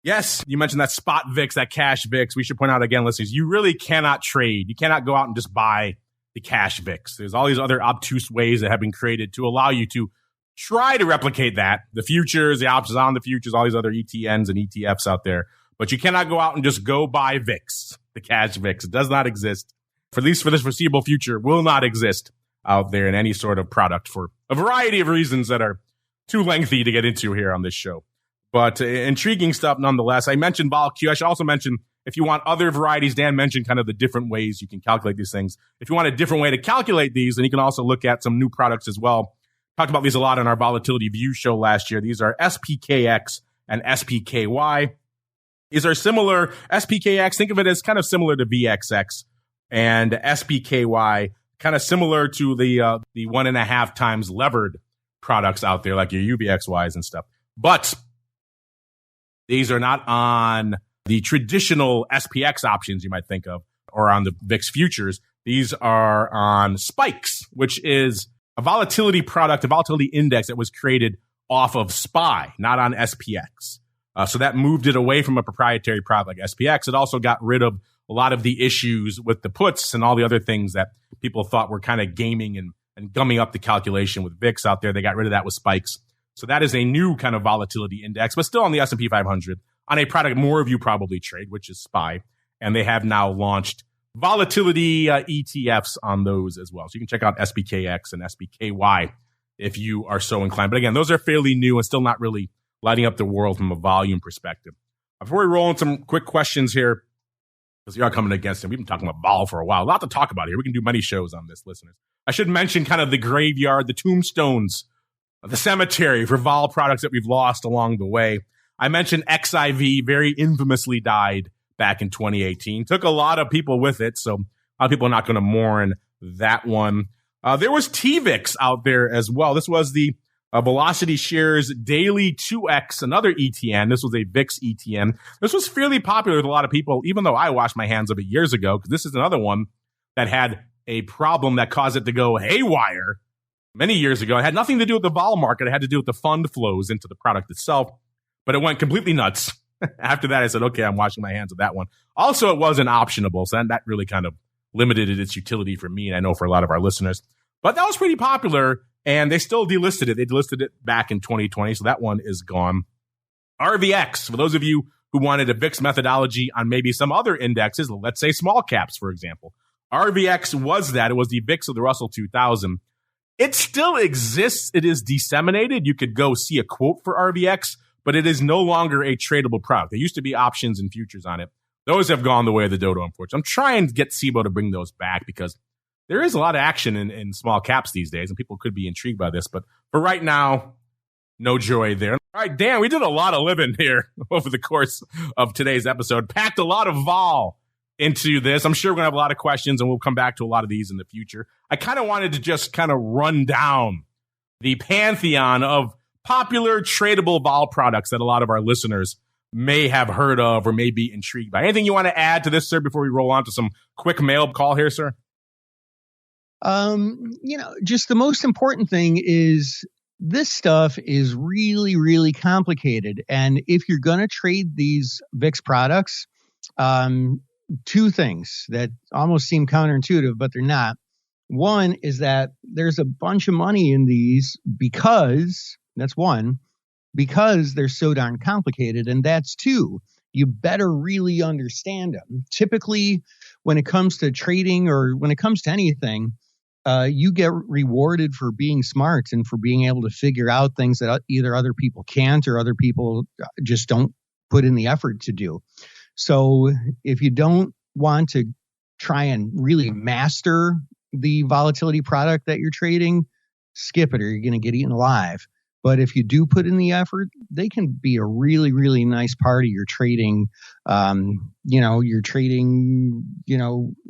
Yes, you mentioned that spot VIX, that cash VIX. We should point out again, listeners, you really cannot trade. You cannot go out and just buy the cash VIX. There's all these other obtuse ways that have been created to allow you to try to replicate that. The futures, the options on the futures, all these other ETNs and ETFs out there. But you cannot go out and just go buy VIX, the cash VIX. It does not exist, at least for this foreseeable future, will not exist out there in any sort of product for a variety of reasons that are too lengthy to get into here on this show. But intriguing stuff nonetheless. I mentioned VolQ. I should also mention, if you want other varieties, Dan mentioned kind of the different ways you can calculate these things. If you want a different way to calculate these, then you can also look at some new products as well. Talked about these a lot on our Volatility View show last year. These are SPKX and SPKY. These are similar. SPKX, think of it as kind of similar to VXX, and SPKY, kind of similar to the 1.5 times levered products out there, like your UVXYs and stuff. But these are not on the traditional SPX options you might think of, or on the VIX futures. These are on spikes, which is a volatility product, a volatility index that was created off of SPY, not on SPX. So that moved it away from a proprietary product like SPX. It also got rid of a lot of the issues with the puts and all the other things that people thought were kind of gaming and gumming up the calculation with VIX out there. They got rid of that with spikes. So that is a new kind of volatility index, but still on the S&P 500 on a product more of you probably trade, which is SPY. And they have now launched volatility ETFs on those as well. So you can check out SPKX and SPKY if you are so inclined. But again, those are fairly new and still not really lighting up the world from a volume perspective. Before we roll in some quick questions here, because you are coming against it, we've been talking about vol for a while. A lot to talk about here. We can do many shows on this, listeners. I should mention kind of the graveyard, the tombstones, the cemetery for vol products that we've lost along the way. I mentioned XIV very infamously died back in 2018. Took a lot of people with it, so a lot of people are not going to mourn that one. There was TVIX out there as well. This was the Velocity Shares Daily 2X, another ETN. This was a VIX ETN. This was fairly popular with a lot of people, even though I washed my hands of it years ago, because this is another one that had a problem that caused it to go haywire many years ago. It had nothing to do with the vol market. It had to do with the fund flows into the product itself, but it went completely nuts. After that, I said, okay, I'm washing my hands of that one. Also, it wasn't optionable, so that really kind of limited its utility for me, and I know for a lot of our listeners. But that was pretty popular, and they still delisted it. They delisted it back in 2020, so that one is gone. RVX, for those of you who wanted a VIX methodology on maybe some other indexes, let's say small caps, for example. RVX was that. It was the VIX of the Russell 2000. It still exists. It is disseminated. You could go see a quote for RVX, but it is no longer a tradable product. There used to be options and futures on it. Those have gone the way of the dodo, unfortunately. I'm trying to get SIBO to bring those back because there is a lot of action in small caps these days, and people could be intrigued by this. But for right now, no joy there. All right, Dan, we did a lot of living here over the course of today's episode. Packed a lot of vol into this. I'm sure we're going to have a lot of questions, and we'll come back to a lot of these in the future. I kind of wanted to just kind of run down the pantheon of popular tradable vol products that a lot of our listeners may have heard of or may be intrigued by. Anything you want to add to this, sir, before we roll on to some quick mail call here, sir? Just the most important thing is this stuff is really, really complicated. And if you're going to trade these VIX products, two things that almost seem counterintuitive, but they're not. One is that there's a bunch of money in these because they're so darn complicated. And that's two, you better really understand them. Typically, when it comes to trading or when it comes to anything, you get rewarded for being smart and for being able to figure out things that either other people can't or other people just don't put in the effort to do. So if you don't want to try and really master the volatility product that you're trading, skip it or you're going to get eaten alive. But if you do put in the effort, they can be a really, really nice part of your trading,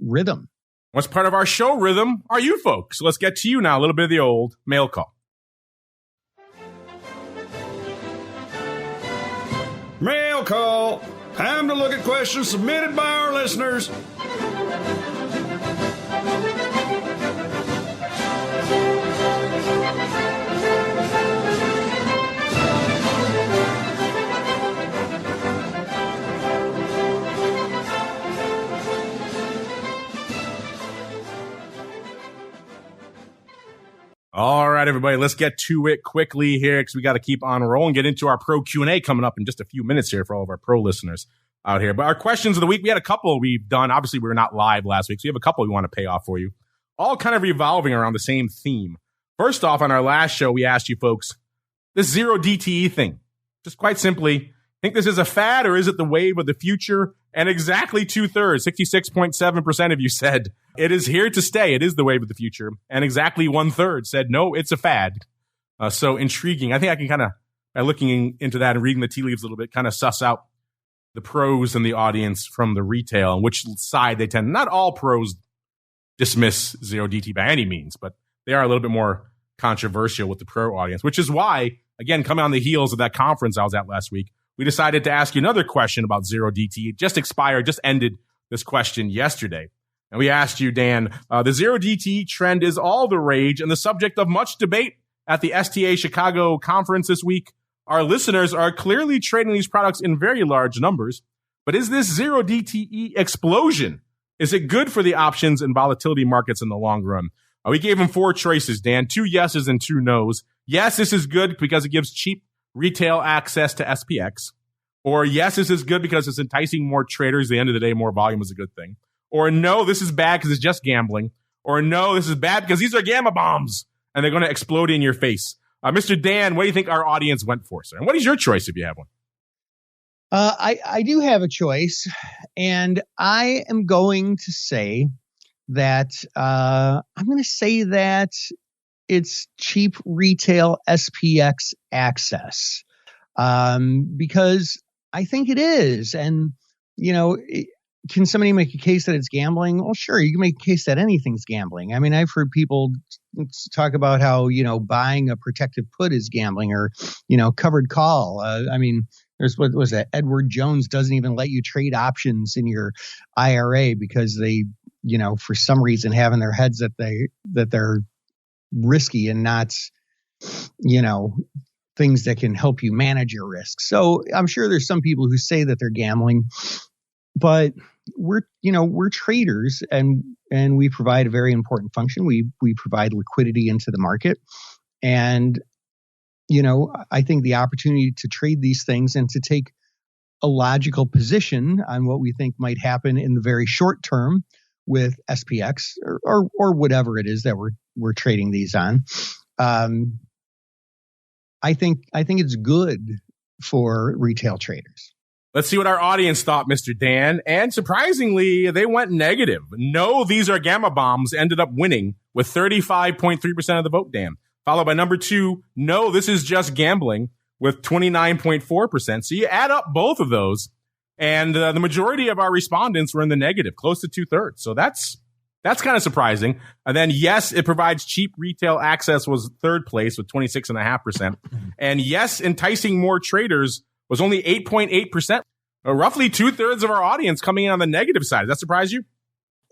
rhythm. What's part of our show rhythm are you folks. So let's get to you now, a little bit of the old mail call. Mail call. Time to look at questions submitted by our listeners. All right, everybody, let's get to it quickly here because we got to keep on rolling, get into our pro Q&A coming up in just a few minutes here for all of our pro listeners out here. But our questions of the week, we had a couple we've done. Obviously, we were not live last week, so we have a couple we want to pay off for you, all kind of revolving around the same theme. First off, on our last show, we asked you folks, this zero DTE thing, just quite simply, think this is a fad or is it the wave of the future? And exactly 2/3, 66.7% of you said it is here to stay. It is the wave of the future. And exactly 1/3 said, no, it's a fad. So intriguing. I think I can kind of, by looking into that and reading the tea leaves a little bit, kind of suss out the pros in the audience from the retail and which side they tend. Not all pros dismiss zero DT by any means, but they are a little bit more controversial with the pro audience, which is why, again, coming on the heels of that conference I was at last week, we decided to ask you another question about zero DT. It just expired, just ended this question yesterday. And we asked you, Dan, the zero DT trend is all the rage and the subject of much debate at the STA Chicago conference this week. Our listeners are clearly trading these products in very large numbers. But is this zero DTE explosion? Is it good for the options and volatility markets in the long run? We gave him 4 choices, Dan, 2 yeses and 2 nos. Yes, this is good because it gives cheap retail access to SPX. Or yes, this is good because it's enticing more traders. At the end of the day, more volume is a good thing. Or no, this is bad because it's just gambling. Or no, this is bad because these are gamma bombs and they're going to explode in your face. Mr. Dan, what do you think our audience went for, sir? And what is your choice if you have one? I do have a choice, and I am going to say that it's cheap retail SPX access, because I think it is. And, can somebody make a case that it's gambling? Well, sure, you can make a case that anything's gambling. I mean, I've heard people talk about how, buying a protective put is gambling, or, covered call. There's what was that? Edward Jones doesn't even let you trade options in your IRA because they, for some reason have in their heads that they're risky and not, things that can help you manage your risk. So I'm sure there's some people who say that they're gambling, but we're traders, and we provide a very important function. We provide liquidity into the market, and I think the opportunity to trade these things and to take a logical position on what we think might happen in the very short term with SPX or whatever it is that we're trading these on. I think it's good for retail traders. Let's see what our audience thought, Mr. Dan. And surprisingly, they went negative. No, these are gamma bombs ended up winning with 35.3% of the vote, Dan. Followed by number 2, no, this is just gambling with 29.4%. So you add up both of those, and the majority of our respondents were in the negative, close to 2/3. So that's kind of surprising. And then, yes, it provides cheap retail access was 3rd place with 26.5%. And yes, enticing more traders was only 8.8%. Roughly 2/3 of our audience coming in on the negative side. Does that surprise you?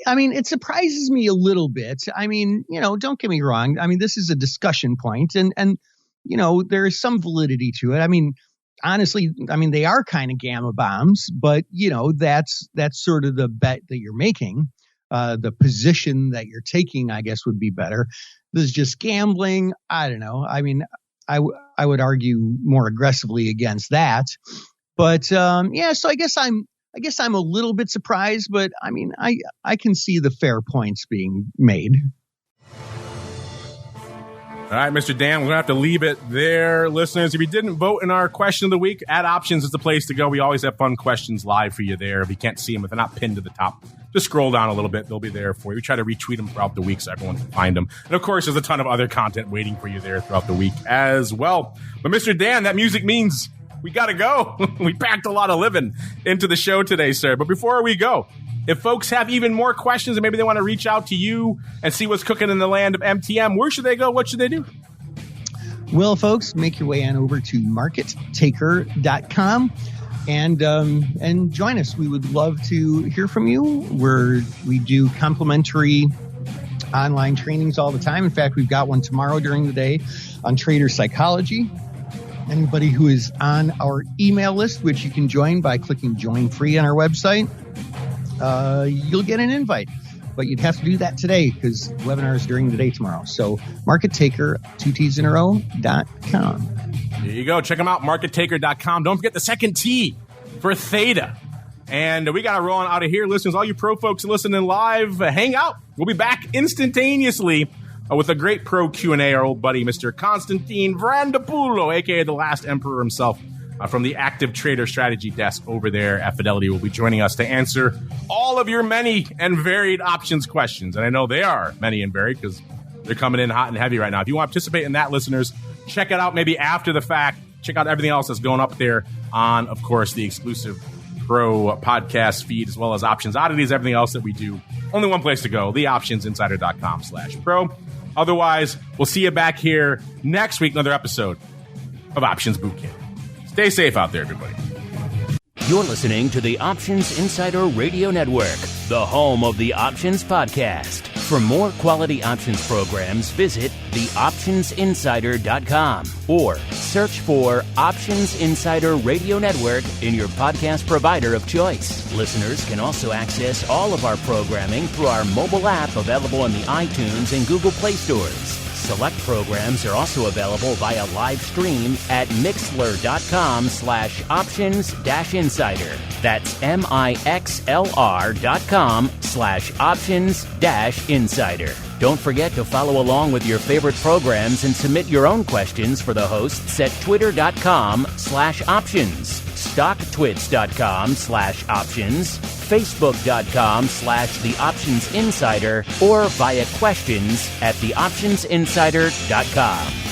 I mean, it surprises me a little bit. I mean, don't get me wrong. I mean, this is a discussion point, and there is some validity to it. I mean, honestly, they are kind of gamma bombs, but that's sort of the bet that you're making. The position that you're taking, I guess, would be better. This is just gambling. I don't know. I mean, I would argue more aggressively against that. But so I guess I'm a little bit surprised, but I mean, I can see the fair points being made. All right, Mr. Dan, we're going to have to leave it there. Listeners, if you didn't vote in our question of the week, @options is the place to go. We always have fun questions live for you there. If you can't see them, if they're not pinned to the top, just scroll down a little bit. They'll be there for you. We try to retweet them throughout the week so everyone can find them. And, of course, there's a ton of other content waiting for you there throughout the week as well. But, Mr. Dan, that music means we got to go. We packed a lot of living into the show today, sir. But before we go, if folks have even more questions and maybe they want to reach out to you and see what's cooking in the land of MTM, where should they go? What should they do? Well, folks, make your way on over to markettaker.com and join us. We would love to hear from you. We do complimentary online trainings all the time. In fact, we've got one tomorrow during the day on trader psychology. Anybody who is on our email list, which you can join by clicking join free on our website, you'll get an invite. But you'd have to do that today because the webinar is during the day tomorrow. So markettaker.com. There you go. Check them out, markettaker.com. Don't forget the second T for Theta. And we got to roll on out of here. Listeners, all you pro folks listening live, hang out. We'll be back instantaneously with a great pro Q&A, our old buddy, Mr. Constantine Vrandopulo, a.k.a. the last emperor himself, from the Active Trader Strategy Desk over there at Fidelity, will be joining us to answer all of your many and varied options questions. And I know they are many and varied because they're coming in hot and heavy right now. If you want to participate in that, listeners, check it out maybe after the fact. Check out everything else that's going up there on, of course, the exclusive Pro podcast feed, as well as Options Oddities, everything else that we do. Only one place to go, theoptionsinsider.com/pro. Otherwise, we'll see you back here next week, another episode of Options Bootcamp. Stay safe out there, everybody. You're listening to the Options Insider Radio Network, the home of the Options Podcast. For more quality options programs, visit theoptionsinsider.com or search for Options Insider Radio Network in your podcast provider of choice. Listeners can also access all of our programming through our mobile app available in the iTunes and Google Play stores. Select programs are also available via live stream at mixlr.com/options-insider. That's mixlr.com/options-insider. Don't forget to follow along with your favorite programs and submit your own questions for the hosts at twitter.com/options, stocktwits.com/options, facebook.com/theoptionsinsider, or via questions@theoptionsinsider.com.